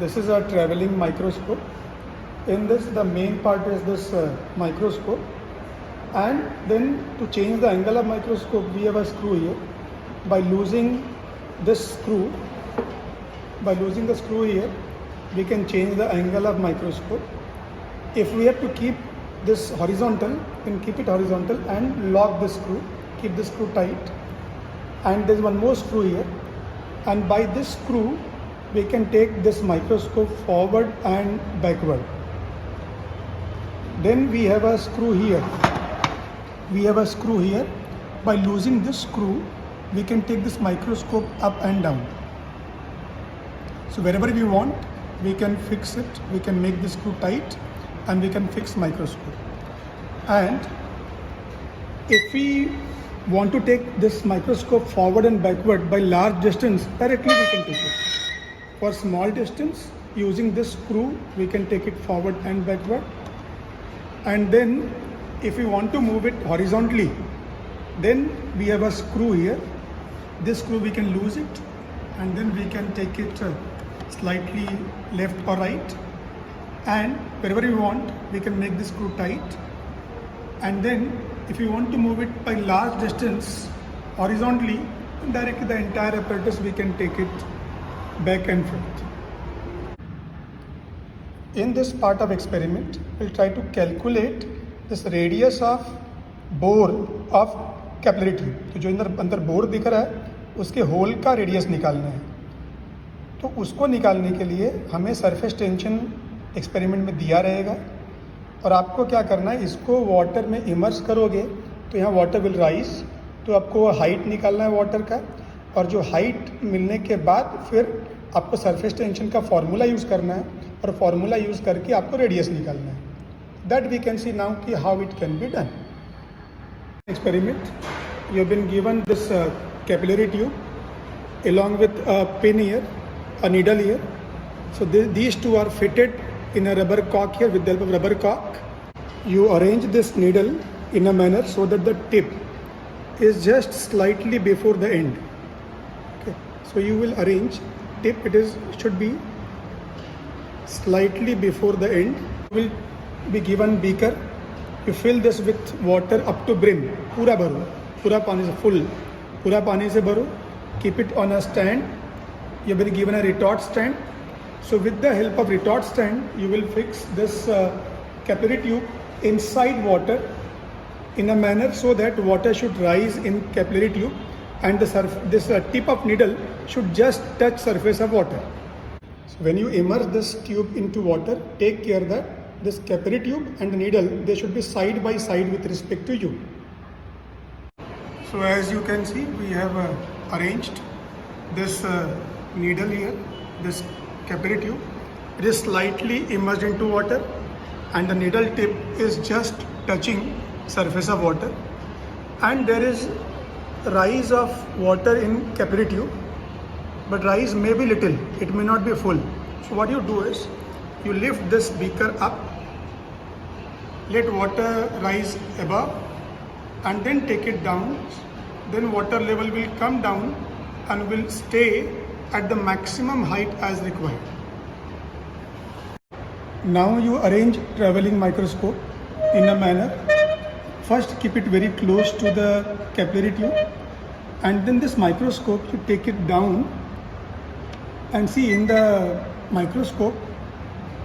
This is a traveling microscope. In this, the main part is this microscope, and then to change the angle of microscope, we have a screw here. By losing this screw, here, we can change the angle of microscope. If we have to keep this horizontal, then keep it horizontal and lock the screw. Keep the screw tight. And there's one more screw here. And by this screw, we can take this microscope forward and backward. Then we have a screw here. By losing this screw, we can take this microscope up and down. So wherever we want, we can fix it. We can make the screw tight and we can fix microscope. And if we want to take this microscope forward and backward by large distance, directly we can take it. For small distance, using this screw, we can take it forward and backward. And then if we want to move it horizontally, then we have a screw here. This screw we can lose it, and then we can take it slightly left or right. And wherever we want, we can make the screw tight. And then if you want to move it by large distance horizontally, directly the entire apparatus we can take it back and forth. In this part of experiment, we'll try to calculate this radius of bore of capillary tube. तो जो अंदर bore दिख रहा है उसके whole का radius निकालना है. तो उसको निकालने के लिए हमें सरफेस टेंशन एक्सपेरिमेंट में दिया रहेगा और आपको क्या करना है, इसको वाटर में इमर्स करोगे तो यहाँ वाटर विल राइज. तो आपको हाइट निकालना है वाटर का, और जो हाइट मिलने के बाद फिर आपको सरफेस टेंशन का फार्मूला यूज़ करना है और फार्मूला यूज़ करके आपको रेडियस निकालना है. That we can see now कि how it can be done. Experiment, you have been given this capillary tube along with a pin here, a needle here. So these two are fitted in a rubber cock here. With the help of rubber cock, you arrange this needle in a manner so that the tip is just slightly before the end. Okay, so you will arrange tip, should be slightly before the end. You will be given beaker. You fill this with water up to brim. पूरा भरो, पूरा पानी से full, पूरा पानी से भरो. Keep it on a stand. You will be given a retort stand. So with the help of retort stand, you will fix this capillary tube inside water in a manner so that water should rise in capillary tube and this tip of needle should just touch surface of water. So when you immerse this tube into water, take care that this capillary tube and the needle, they should be side by side with respect to you. So as you can see, we have arranged this needle here, this capillary tube. It is slightly immersed into water and the needle tip is just touching surface of water, and there is rise of water in capillary tube, but rise may be little, it may not be full. So what you do is, you lift this beaker up, let water rise above and then take it down. Then water level will come down and will stay at the maximum height as required. Now you arrange traveling microscope in a manner. First keep it very close to the capillary tube, and then this microscope you take it down and see in the microscope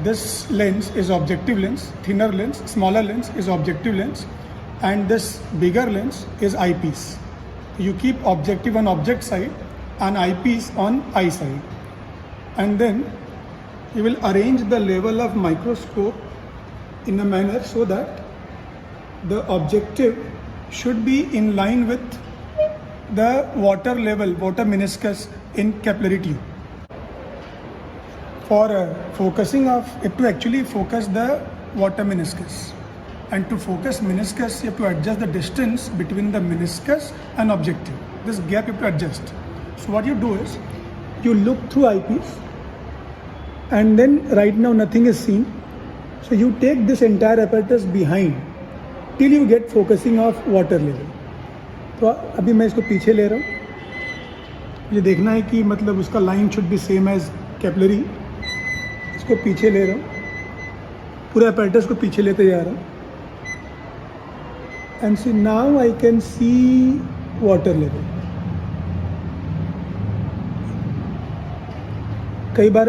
this lens is objective lens, thinner lens, smaller lens is objective lens, and this bigger lens is eyepiece. You keep objective on object side and eyepiece on eye side, and then you will arrange the level of microscope in a manner so that the objective should be in line with the water level, water meniscus in capillary tube. For focusing of, you have to actually focus the water meniscus, and to focus meniscus you have to adjust the distance between the meniscus and objective. This gap you have to adjust. So what you do is, you look through eyepiece and then right now nothing is seen. So you take this entire apparatus behind till you get focusing of water level. तो अभी मैं इसको पीछे ले रहा हूँ. ये देखना है कि मतलब उसका line should be same as capillary. इसको पीछे ले रहा हूँ, पूरे apparatus को पीछे लेते जा रहा हूँ. And see now I can see water level. कई बार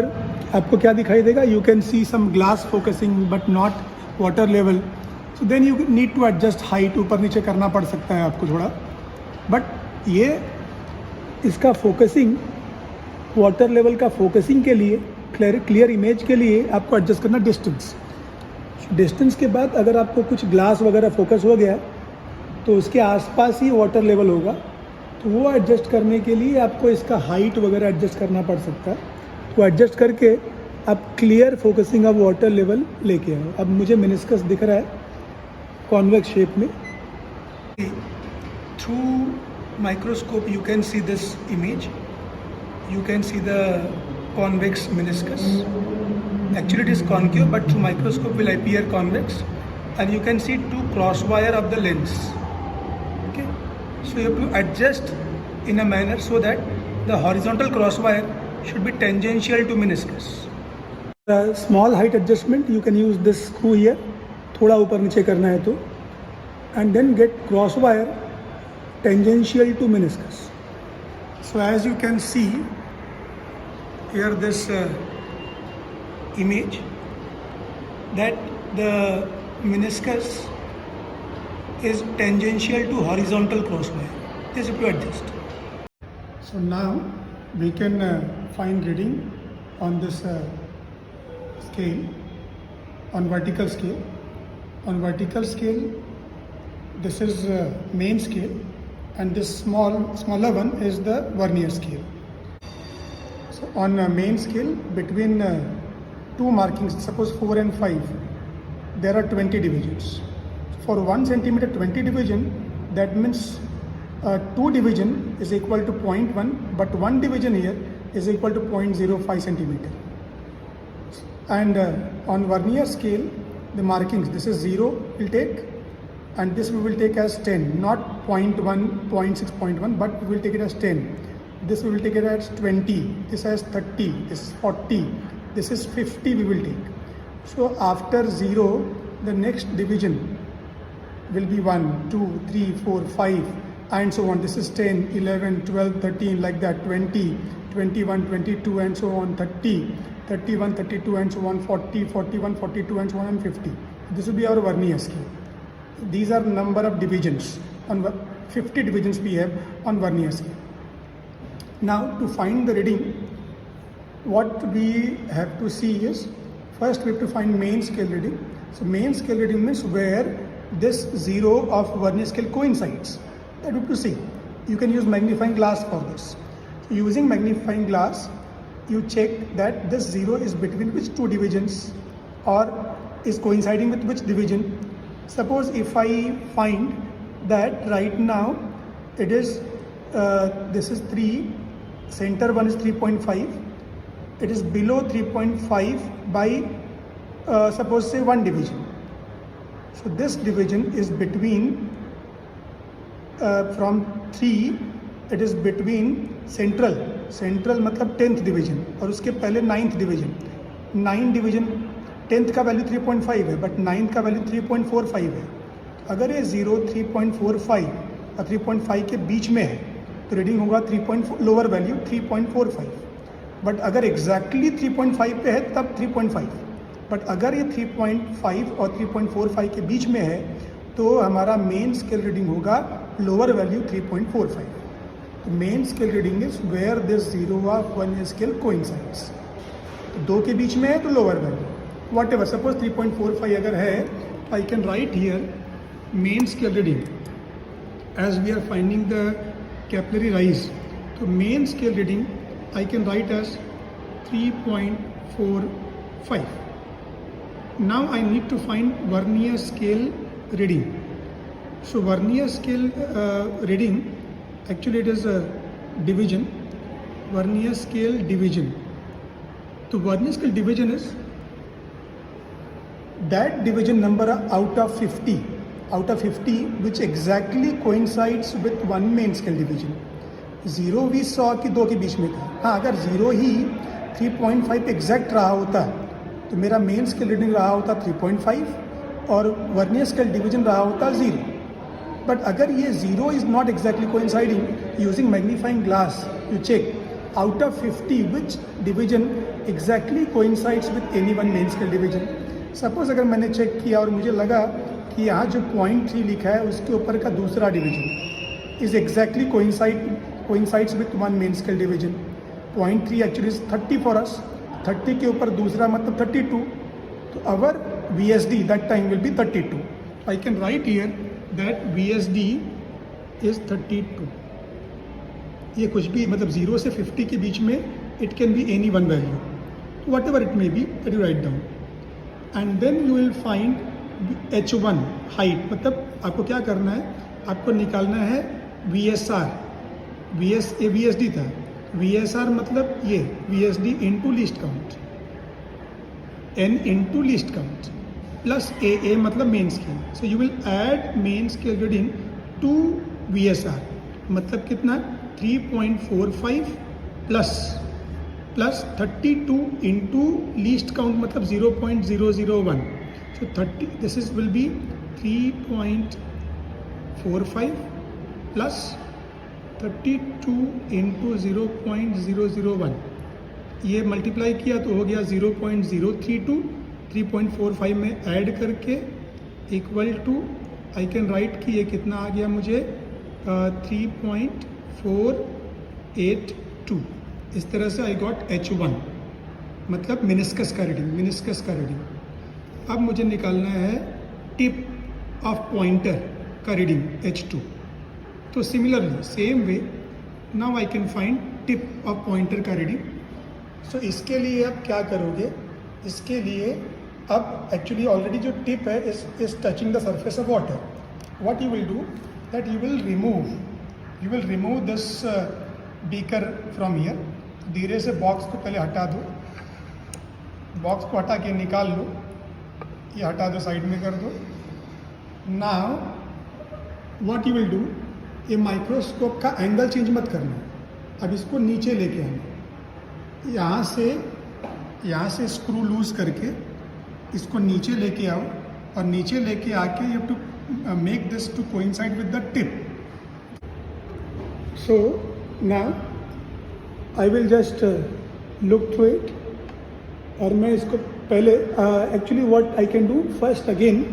आपको क्या दिखाई देगा, you can see some glass focusing but not water level. So then you need to adjust height, ऊपर नीचे करना पड़ सकता है आपको थोड़ा. बट ये इसका फोकसिंग, वाटर लेवल का फोकसिंग के लिए, क्लियर इमेज के लिए आपको एडजस्ट करना डिस्टेंस. डिस्टेंस के बाद अगर आपको कुछ ग्लास वगैरह फोकस हो गया तो उसके आसपास ही वाटर लेवल होगा, तो वो एडजस्ट करने के लिए आपको इसका हाइट वगैरह एडजस्ट करना पड़ सकता है. तो एडजस्ट करके आप clear focusing of water level लेके आओ. अब मुझे मेनिस्कस दिख रहा है कॉन्वेक्स शेप में. Through microscope you can see this image, you can see the convex meniscus. Actually it is concave, but through microscope will appear convex, and you can see two cross wire of the lens. Okay, so you have to adjust in a manner so that the horizontal cross wire should be tangential to meniscus. Small height adjustment, you can use this screw here, थोड़ा ऊपर नीचे करना है तो, and then get cross wire tangential to meniscus. So as you can see here this image, that the meniscus is tangential to horizontal cross wire. This if you adjust. So now we can find reading on this scale, on vertical scale. On vertical scale, this is main scale, and this smaller one is the vernier scale. So on main scale, between two markings, suppose 4 and 5, there are 20 divisions. For 1 centimeter 20 division, that means 2 division is equal to 0.1, but 1 division here is equal to 0.05 centimeter. And on vernier scale, the markings, this is 0 will take, and this we will take as 10, not 0.1, 0.6, 0.1, but we will take it as 10. This we will take it as 20, this as 30, this is 40, this is 50 we will take. So after 0, the next division will be 1, 2, 3, 4, 5 and so on. This is 10, 11, 12, 13 like that, 20, 21, 22 and so on, 30, 31, 32 and so on, 40, 41, 42 and so on, and 50. This will be our vernier scale. These are number of divisions. On 50 divisions we have on vernier scale. Now to find the reading, what we have to see is, first we have to find main scale reading. So main scale reading means where this 0 of vernier scale coincides. That we have to see. You can use magnifying glass for this. So using magnifying glass, you check that this 0 is between which two divisions or is coinciding with which division. Suppose if I find that right now it is this is 3, center one is 3.5, it is below 3.5 by suppose say 1 division. So this division is between from 3, it is between central मतलब 10th division और उसके पहले 9th division. 9 division 10th का value 3.5 है, but 9th का value 3.45 है. अगर ये 0, 3.45 और 3.5 के बीच में है तो रीडिंग होगा 3.4, लोअर वैल्यू 3.45. बट अगर एग्जैक्टली 3.5 पे है तब 3.5. बट अगर ये 3.5 और 3.45 के बीच में है तो हमारा मेन स्केल रीडिंग होगा लोअर वैल्यू 3.45. तो main scale reading is where this 0 of vernier scale coincides. तो 2 के बीच में है तो lower value, whatever. Suppose 3.45 अगर है, I can write here main scale reading as we are finding the capillary rise. तो main scale reading I can write as 3.45. Now I need to find vernier scale reading. So vernier scale reading, actually it is a division, vernier scale division. So vernier scale division is that division number out of 50 which exactly coincides with one main scale division. 0 भी 100 की 2 के बीच में था. हाँ, अगर 0 ही 3.5 exact रहा होता तो मेरा मेन स्केल रीडिंग रहा होता 3.5 और वर्नियर स्केल डिवीजन रहा होता 0। बट अगर ये 0 is not exactly coinciding, using magnifying glass you check out of 50 which division exactly coincides with any one main scale division. Suppose अगर मैंने चेक किया और मुझे लगा कि यहाँ जो 0.3 लिखा है उसके ऊपर का दूसरा division is exactly coincides with one main scale division. 0.3 actually is 30 for us. 30 के ऊपर दूसरा मतलब 32. तो our VSD that time will be 32. I can write here that VSD is 32. ये कुछ भी मतलब 0 से 50 के बीच में it can be any one value, whatever it may be that you write down. And then you will find H1 height, मतलब आपको क्या करना है, आपको निकालना है VSR। VSD था, VSR मतलब ये VSD into least count, N into least count plus AA मतलब main scale. So you will add main scale reading to VSR, मतलब कितना 3.45 प्लस 32 इंटू लीस्ट काउंट मतलब 0.001। सो 30 this is will be 3.45 plus 32 into 0.001। ये multiply किया तो हो गया 0.032, 3.45 में ऐड करके equal to I can write कि ये कितना आ गया मुझे 3.482। इस तरह से आई गॉट H1 मतलब मिनिस्कस का रीडिंग। अब मुझे निकालना है टिप ऑफ पॉइंटर का रीडिंग H2। तो similarly same way now I can find tip of pointer का रीडिंग। सो इसके लिए अब क्या करोगे, इसके लिए अब एक्चुअली ऑलरेडी जो टिप है is touching the surface of water. What you will do that you will remove this beaker from here. धीरे से बॉक्स को पहले हटा दो, बॉक्स को हटा के निकाल लो, ये हटा दो, साइड में कर दो। Now what you will do, ये माइक्रोस्कोप का एंगल चेंज मत करना, अब इसको नीचे लेके आना, यहाँ से स्क्रू लूज करके इसको नीचे लेके आओ और नीचे लेके आके you have to make this to coincide with the tip. So now I will just look through it और मैं इसको पहले actually what I can do first again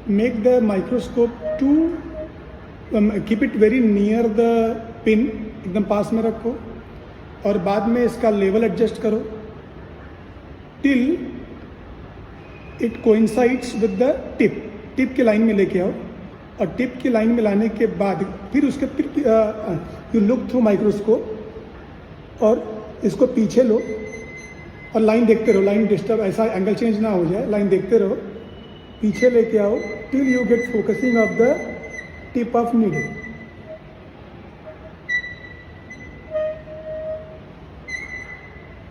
make the microscope to keep it very near the pin, एकदम पास में रखो और बाद में इसका लेवल एडजस्ट करो till it coincides with the tip की लाइन में लेके आओ और टिप की लाइन में लाने के बाद फिर यू लुक थ्रू माइक्रोस्कोप और इसको पीछे लो और लाइन देखते रहो, लाइन डिस्टर्ब ऐसा एंगल चेंज ना हो जाए, लाइन देखते रहो, पीछे लेके आओ till you get focusing of the tip of needle.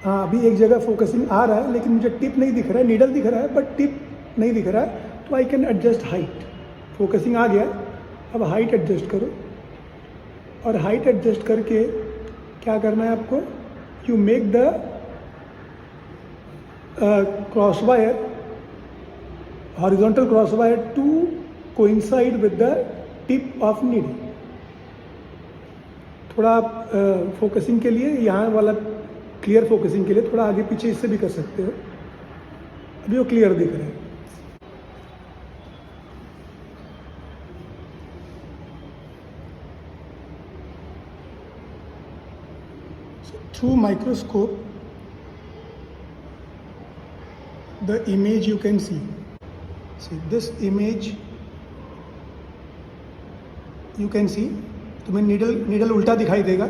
हाँ, अभी एक जगह फोकसिंग आ रहा है लेकिन मुझे टिप नहीं दिख रहा है, नीडल दिख रहा है बट टिप नहीं दिख रहा है, तो I can adjust height. Focusing आ गया, अब हाइट एडजस्ट करो और हाइट एडजस्ट करके क्या करना है आपको, you make the cross wire, horizontal cross wire to coincide with the tip of needle. थोड़ा फोकसिंग के लिए यहाँ वाला क्लियर फोकसिंग के लिए थोड़ा आगे पीछे इससे भी कर सकते हो, अभी वो क्लियर दिख रहा है। Through microscope, the image you can see. See this image you can see. तुम्हें नीडल उल्टा दिखाई देगा,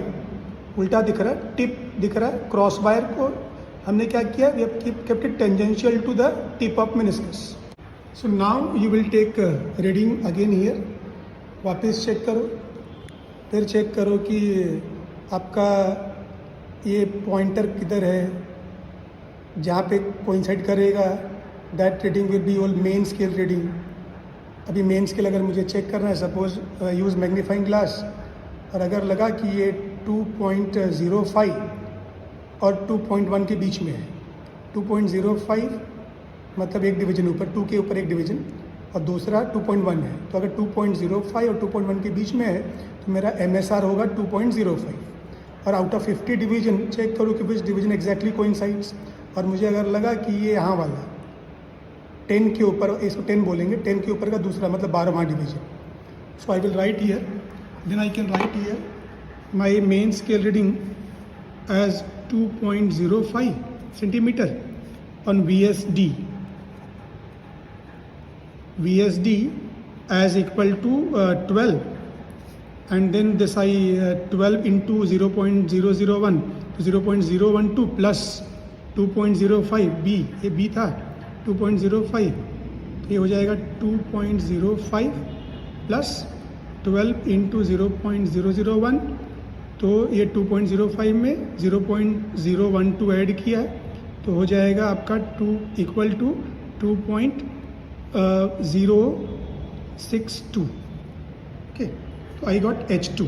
उल्टा दिख रहा है, टिप दिख रहा है। क्रॉस वायर को हमने क्या किया, we have kept it tangential to the tip of meniscus. So now you will take reading again here. वापस चेक करो, फिर चेक करो कि आपका ये पॉइंटर किधर है, जहाँ पे कोइंसाइड करेगा that reading will be your main scale reading. अभी मेन स्केल अगर मुझे चेक करना है, सपोज यूज़ मैग्नीफाइंग ग्लास, और अगर लगा कि ये 2.05 और 2.1 के बीच में है, 2.05 मतलब एक डिवीजन ऊपर, 2 के ऊपर एक डिवीजन, और दूसरा 2.1 है। तो अगर 2.05 और 2.1 के बीच में है तो मेरा MSR होगा 2.05। और आउट ऑफ 50 डिवीजन चेक करूँ कि विच डिवीजन एग्जैक्टली कोइंसाइड्स, और मुझे अगर लगा कि ये यहाँ वाला 10 के ऊपर, इसको 10 बोलेंगे, 10 के ऊपर का दूसरा मतलब 12वां division. So I will write here, then I can write here my main scale reading as 2.05 centimeter on VSD as equal to 12, and then this I 12 into 0.001 तो 0.012 plus 2.05 B, ये B था 2.05, तो ये हो जाएगा 2.05 प्लस 12 इंटू 0.001, तो ये 2.05 में 0.012 ऐड किया है तो हो जाएगा आपका 2 इक्वल टू 2.062। ओके, तो I got H2।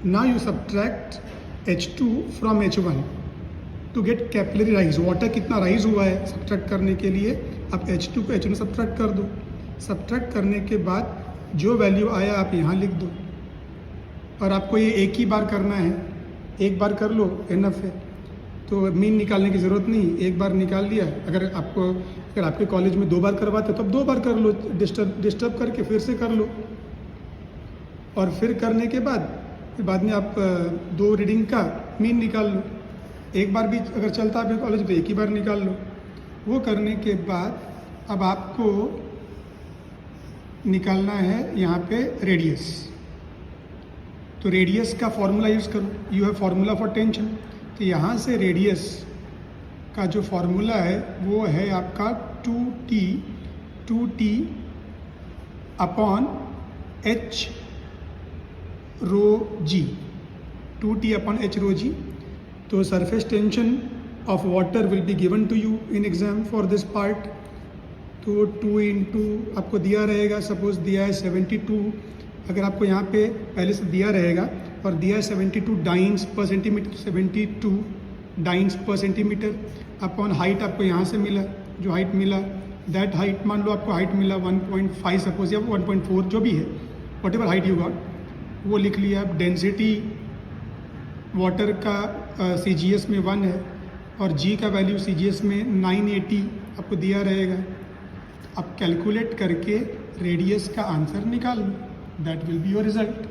Now you subtract H2 from H1 to get capillary rise. Water कितना राइज हुआ है सब्ट्रैक्ट करने के लिए आप H2 को H1 सब्ट्रैक्ट कर दो। सब्ट्रैक्ट करने के बाद जो वैल्यू आया आप यहाँ लिख दो, और आपको ये एक ही बार करना है, एक बार कर लो इनफ है, तो मीन निकालने की ज़रूरत नहीं, एक बार निकाल लिया। अगर आपके कॉलेज में 2 बार करवाते तो अब 2 बार कर लो, डिस्टर्ब करके फिर से कर लो, और फिर करने के बाद में आप 2 रीडिंग का मीन निकाल लो। एक बार भी अगर चलता है आपके कॉलेज में तो एक ही बार निकाल लो। वो करने के बाद अब आपको निकालना है यहाँ पे रेडियस। तो रेडियस का फॉर्मूला यूज़ करो, you have formula for tension. तो यहाँ से रेडियस का जो फार्मूला है वो है आपका 2t upon h rho g, 2t upon h rho g। तो surface tension of water will be given to you in exam for this part. तो 2 इंटू आपको दिया रहेगा, सपोज दिया है 72, अगर आपको यहाँ पे पहले से दिया रहेगा और दिया है 72 डाइंस पर सेंटीमीटर, 72 डाइंस पर सेंटीमीटर अपॉन हाइट आपको यहाँ से मिला, जो हाइट मिला दैट हाइट मान लो आपको हाइट मिला 1.5 सपोज या 1.4 जो भी है, what ever height you got वो लिख लिया। डेंसिटी वाटर का CGS में 1 है और G का वैल्यू CGS में 980 आपको दिया रहेगा। अब कैलकुलेट करके रेडियस का आंसर निकाल लो, that will be your result.